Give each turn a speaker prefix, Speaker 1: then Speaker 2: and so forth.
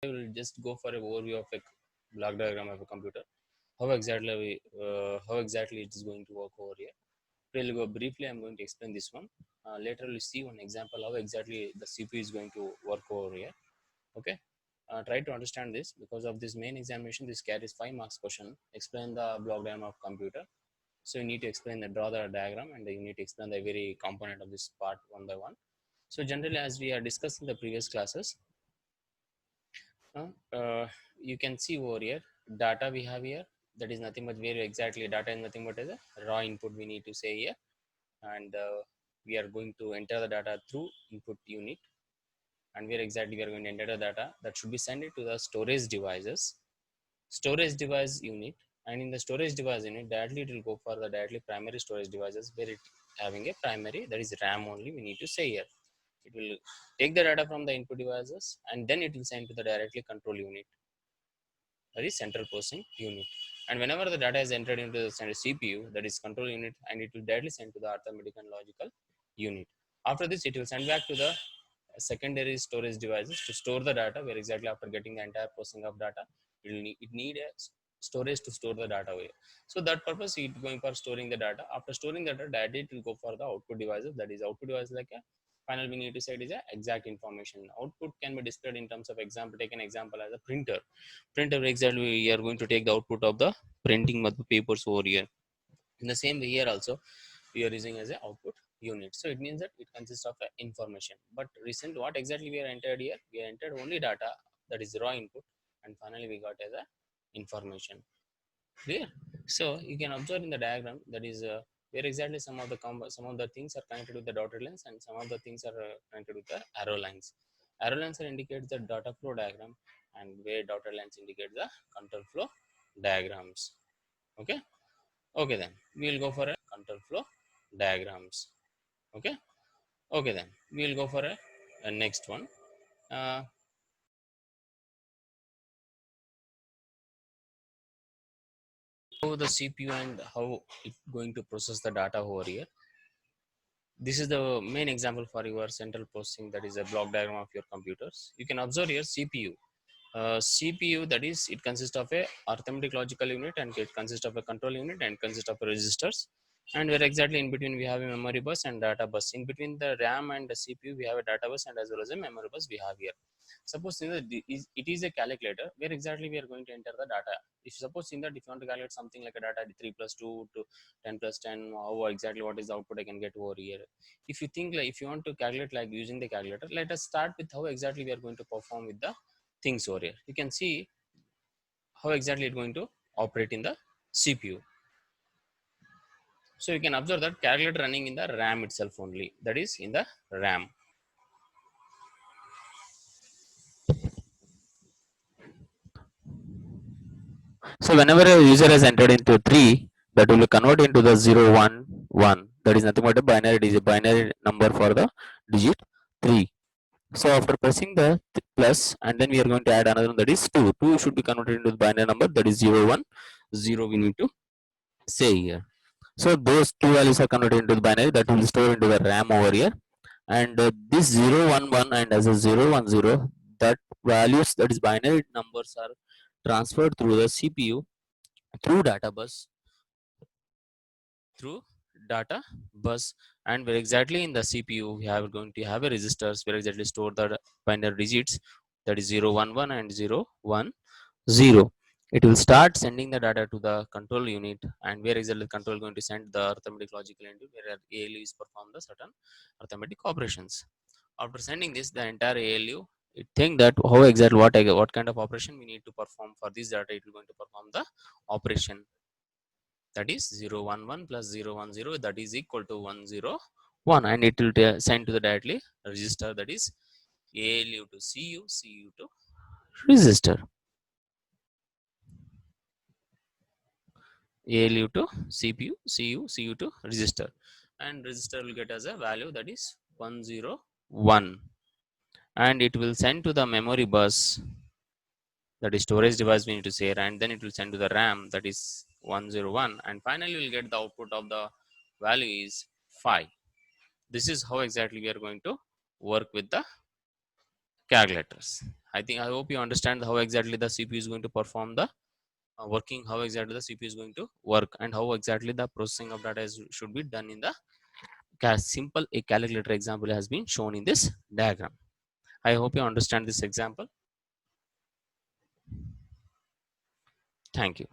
Speaker 1: I will just go for an overview of a block diagram of a computer. How exactly it is going to work over here. We'll go briefly. I'm going to explain this one. Later we'll see one example how exactly the CPU is going to work over here. Okay. Try to understand this because of this main examination. This carries 5 marks question. Explain the block diagram of computer. So you need to explain draw the diagram, and you need to explain the every component of this part one by one. So generally, as we are discussing the previous classes, you can see over here data we have here, that is nothing but very exactly data is nothing but as a raw input we need to say here, and we are going to enter the data through input unit, and where exactly we are going to enter the data that should be sent it to the storage device unit, and in the storage device unit directly it will go for the directly primary storage devices where it having a primary, that is RAM only we need to say here. It will take the data from the input devices and then it will send to the directly control unit, that is central processing unit. And whenever the data is entered into the CPU, that is control unit, and it will directly send to the arithmetic and logical unit. After this, it will send back to the secondary storage devices to store the data, where exactly after getting the entire processing of data, it need a storage to store the data away. So that purpose, it going for storing the data. After storing the data, it will go for the output devices, that is output device like a final we need to say it is a exact information. Output can be displayed in terms of example, take an example as a printer exactly we are going to take the output of the printing of the papers over here. In the same way here also we are using as a output unit, so it means that it consists of information. But recent what exactly we are entered here, we are entered only data, that is raw input, and finally we got as a information. Clear? So you can observe in the diagram, that is where exactly some of the things are connected with the dotted lines and some of the things are connected with the arrow lines. Arrow lines are indicate the data flow diagram, and where dotted lines indicate the control flow diagrams. Okay. Okay, then we will go for a control flow diagrams. Okay. Okay, then we will go for a next one. uh, how the CPU and how it going to process the data over here. This is the main example for your central processing, that is a block diagram of your computers. You can observe here CPU. CPU, that is it consists of a arithmetic logical unit, and it consists of a control unit, and consists of registers, and where exactly in between we have a memory bus and data bus. In between the RAM and the CPU we have a data bus, and as well as a memory bus we have here. Suppose in it is a calculator where exactly we are going to enter the data. If suppose in that if you want to calculate something like a data 3 plus 2 to 10 plus 10, how exactly what is the output I can get over here. If you think like if you want to calculate like using the calculator, let us start with how exactly we are going to perform with the things over here. You can see how exactly it's going to operate in the CPU. So you can observe that calculator running in the RAM itself only, that is in the RAM. So whenever a user has entered into 3, that will convert into the 0, 1, 1. That is nothing but a binary number for the digit 3. So after pressing the plus, and then we are going to add another one, that is 2. 2 should be converted into the binary number, that is 0, 1, 0 we need to say here. So those two values are converted into the binary, that will be stored into the RAM over here. And this 0, 1, 1 and as a 0, 1, 0, that values, that is binary numbers, are transferred through the CPU through through data bus, and where exactly in the CPU we are going to have a registers where exactly store the binary digits, that is 0, 1, 1 and 0, 1, 0. It will start sending the data to the control unit, and where exactly the control going to send the arithmetic logical unit where ALU is perform the certain arithmetic operations. After sending this, the entire ALU it think that how exactly what kind of operation we need to perform for this data. It will going to perform the operation, that is 0, 1, 1 plus 0, 1, 0, that is equal to 1, 0, 1, and it will send to the directly register, that is ALU to CU, CU to register, ALU to CPU, CU, CU to register, and register will get as a value, that is 101, and it will send to the memory bus, that is storage device we need to say, and then it will send to the RAM, that is 101, and finally we will get the output of the value is 5. This is how exactly we are going to work with the calculators. I hope you understand how exactly the CPU is going to perform the working, how exactly the CPU is going to work, and how exactly the processing of data should be done in the simple a calculator example has been shown in this diagram. I hope you understand this example. Thank you.